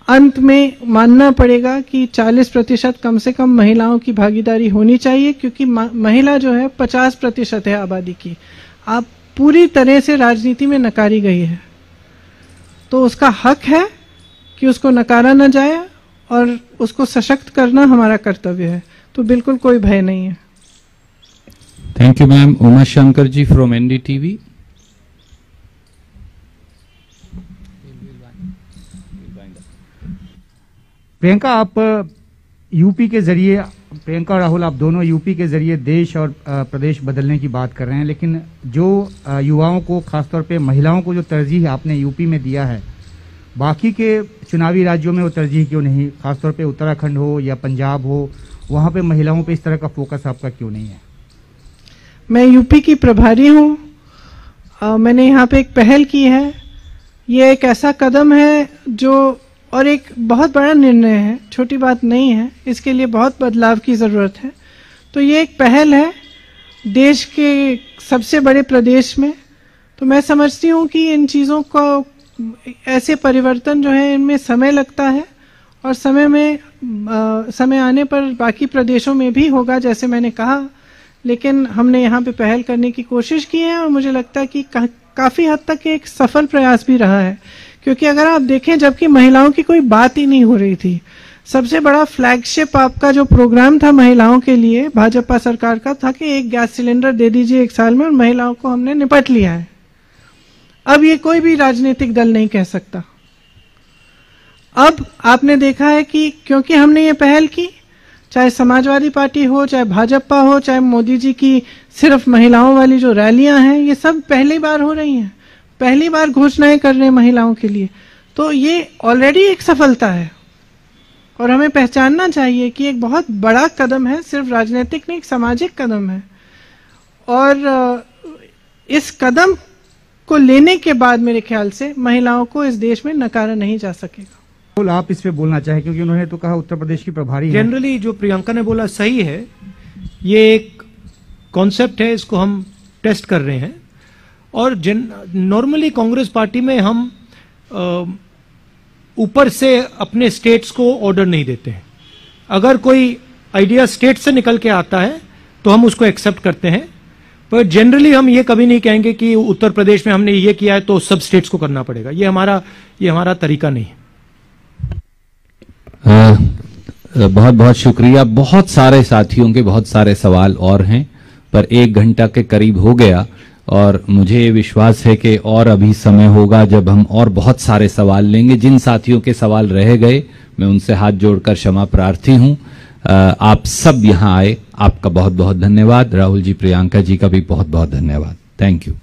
अंत में मानना पड़ेगा कि 40% कम से कम महिलाओं की भागीदारी होनी चाहिए, क्योंकि महिला जो है 50% है आबादी की। आप पूरी तरह से राजनीति में नकारी गई है, तो उसका हक है कि उसको नकारा न जाए और उसको सशक्त करना हमारा कर्तव्य है। तो बिल्कुल कोई भय नहीं है। Thank you ma'am. Uma Shankar ji from NDTV. Priyanka, आप यूपी के जरिए, प्रियंका और राहुल आप दोनों यूपी के जरिए देश और प्रदेश बदलने की बात कर रहे हैं, लेकिन जो युवाओं को, खासतौर पे महिलाओं को जो तरजीह आपने यूपी में दिया है, बाकी के चुनावी राज्यों में वो तरजीह क्यों नहीं? खासतौर पे उत्तराखंड हो या पंजाब हो, वहां पे महिलाओं पे इस तरह का फोकस आपका क्यों नहीं है? मैं यूपी की प्रभारी हूँ। मैंने यहाँ पे एक पहल की है। ये एक ऐसा कदम है जो, और एक बहुत बड़ा निर्णय है, छोटी बात नहीं है। इसके लिए बहुत बदलाव की ज़रूरत है। तो ये एक पहल है देश के सबसे बड़े प्रदेश में। तो मैं समझती हूँ कि इन चीज़ों को, ऐसे परिवर्तन जो है इनमें समय लगता है और समय आने पर बाकी प्रदेशों में भी होगा, जैसे मैंने कहा। लेकिन हमने यहाँ पे पहल करने की कोशिश की है और मुझे लगता है कि काफ़ी हद तक एक सफल प्रयास भी रहा है। क्योंकि अगर आप देखें, जबकि महिलाओं की कोई बात ही नहीं हो रही थी, सबसे बड़ा फ्लैगशिप आपका जो प्रोग्राम था महिलाओं के लिए भाजपा सरकार का था कि एक गैस सिलेंडर दे दीजिए 1 साल में, और महिलाओं को हमने निपट लिया है। अब ये कोई भी राजनीतिक दल नहीं कह सकता। अब आपने देखा है कि क्योंकि हमने ये पहल की, चाहे समाजवादी पार्टी हो, चाहे भाजपा हो, चाहे मोदी जी की सिर्फ महिलाओं वाली जो रैलियां हैं, ये सब पहली बार हो रही हैं, पहली बार घोषणाएं कर रहे हैं महिलाओं के लिए। तो ये ऑलरेडी एक सफलता है और हमें पहचानना चाहिए कि एक बहुत बड़ा कदम है, सिर्फ राजनीतिक नहीं, एक सामाजिक कदम है। और इस कदम को लेने के बाद मेरे ख्याल से महिलाओं को इस देश में नकारा नहीं जा सकेगा। आप इस पे बोलना चाहें, क्योंकि उन्होंने तो कहा उत्तर प्रदेश की प्रभारी है। जनरली जो प्रियंका ने बोला सही है। ये एक कॉन्सेप्ट है, इसको हम टेस्ट कर रहे हैं। और नॉर्मली कांग्रेस पार्टी में हम ऊपर से अपने स्टेट्स को ऑर्डर नहीं देते हैं। अगर कोई आइडिया स्टेट से निकल के आता है तो हम उसको एक्सेप्ट करते हैं, पर जनरली हम ये कभी नहीं कहेंगे कि उत्तर प्रदेश में हमने ये किया है तो सब स्टेट्स को करना पड़ेगा। ये हमारा तरीका नहीं है। बहुत बहुत शुक्रिया। बहुत सारे साथियों के बहुत सारे सवाल और हैं, पर 1 घंटा के करीब हो गया और मुझे विश्वास है कि और अभी समय होगा जब हम और बहुत सारे सवाल लेंगे। जिन साथियों के सवाल रह गए मैं उनसे हाथ जोड़कर क्षमा प्रार्थी हूं। आप सब यहां आए, आपका बहुत बहुत धन्यवाद। राहुल जी, प्रियंका जी का भी बहुत बहुत धन्यवाद। Thank you.